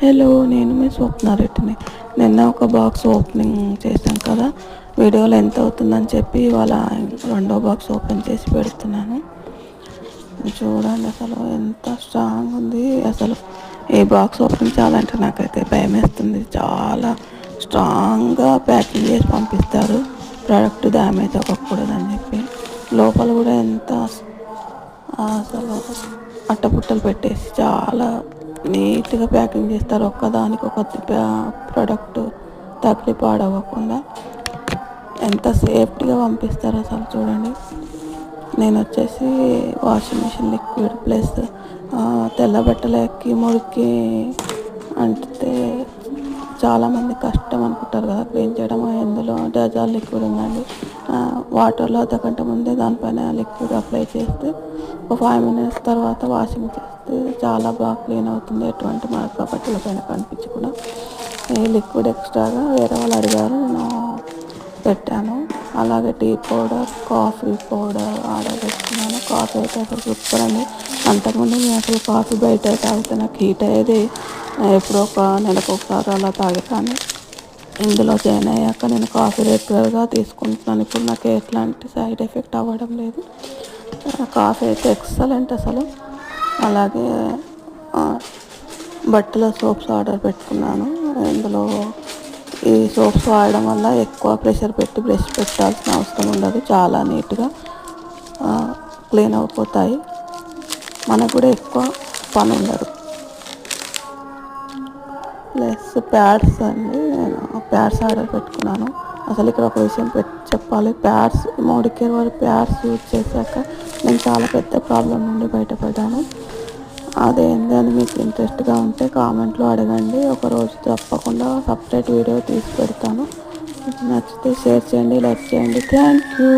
Hello, నేను మీ స్వప్నారెడ్డిని. నిన్న ఒక బాక్స్ ఓపెనింగ్ చేశాం కదా, వీడియోలో ఎంత అవుతుందని చెప్పి ఇవాళ రెండో బాక్స్ ఓపెన్ చేసి పెడుతున్నాను. చూడండి అసలు ఎంత స్ట్రాంగ్ ఉంది. అసలు ఈ బాక్స్ ఓపెనింగ్ చేయాలంటే నాకైతే భయం వేస్తుంది. చాలా స్ట్రాంగ్గా ప్యాకింగ్ చేసి పంపిస్తారు, ప్రోడక్ట్ డ్యామేజ్ అవ్వకూడదని చెప్పి. లోపల కూడా ఎంత అసలు అట్టపుట్టలు పెట్టేసి చాలా నీట్గా ప్యాకింగ్ చేస్తారు. ఒక్కదానికి ఒక ప్రోడక్ట్ తగిలి పాడవ్వకుండా ఎంత సేఫ్టీగా పంపిస్తారు అసలు చూడండి. నేను వచ్చేసి వాషింగ్ మిషన్ లిక్విడ్ ప్లస్ తెల్ల బట్టలకి మురికి అంటే చాలామంది కష్టం అనుకుంటారు కదా క్లీన్ చేయడం. ఇందులో డెజాల్ లిక్విడ్ ఉందండి. వాటర్లో అర్ధగంట ముందే దానిపైన లిక్విడ్ అప్లై చేస్తే ఒక 5 minutes తర్వాత వాషింగ్ చేస్తే చాలా బాగా క్లీన్ అవుతుంది. ఎటువంటి మరక బట్టల పైన కనిపించకుండా. ఈ లిక్విడ్ ఎక్స్ట్రాగా వేరే వాళ్ళు అడిగారు, నేను పెట్టాను. అలాగే tea powder, coffee powder order పెట్టుకున్నాను. కాఫీ అయితే అసలు సూపర్ అండి. అంతకుముందు నేను అసలు కాఫీ బయట తాగితే నాకు హీట్ అయ్యేది. ఎప్పుడో ఒక నెలకు ఒకసారి అలా తాగే, కానీ ఇందులో జాయిన్ అయ్యాక నేను కాఫీ రెగ్యులర్గా తీసుకుంటున్నాను. ఇప్పుడు నాకు ఎట్లాంటి సైడ్ ఎఫెక్ట్ అవ్వడం లేదు. కాఫీ అయితే ఎక్సలెంట్ అసలు. అలాగే బట్టల సోప్స్ ఆర్డర్ పెట్టుకున్నాను. ఇందులో ఈ సోప్స్ వాడడం వల్ల ఎక్కువ ప్రెషర్ పెట్టి బ్రష్ పెట్టాల్సిన అవసరం ఉండదు. చాలా నీట్గా క్లీన్ అయిపోతాయి. మనకు కూడా ఎక్కువ పని ఉండదు. ప్లస్ ప్యాడ్స్ అండి, నేను ప్యాడ్స్ ఆర్డర్ పెట్టుకున్నాను. అసలు ఇక్కడ ఒక విషయం చెప్పాలి. ప్యాడ్స్ మోడికేర్ వారి ప్యాడ్స్ యూజ్ చేశాక నేను చాలా పెద్ద ప్రాబ్లం నుండి బయటపడ్డాను. అదేంటి అని మీకు ఇంట్రెస్ట్గా ఉంటే కామెంట్లో అడగండి. ఒకరోజు తప్పకుండా సపరేట్ వీడియో తీసి పెడతాను. నచ్చితే షేర్ చేయండి, లైక్ చేయండి. Thank you.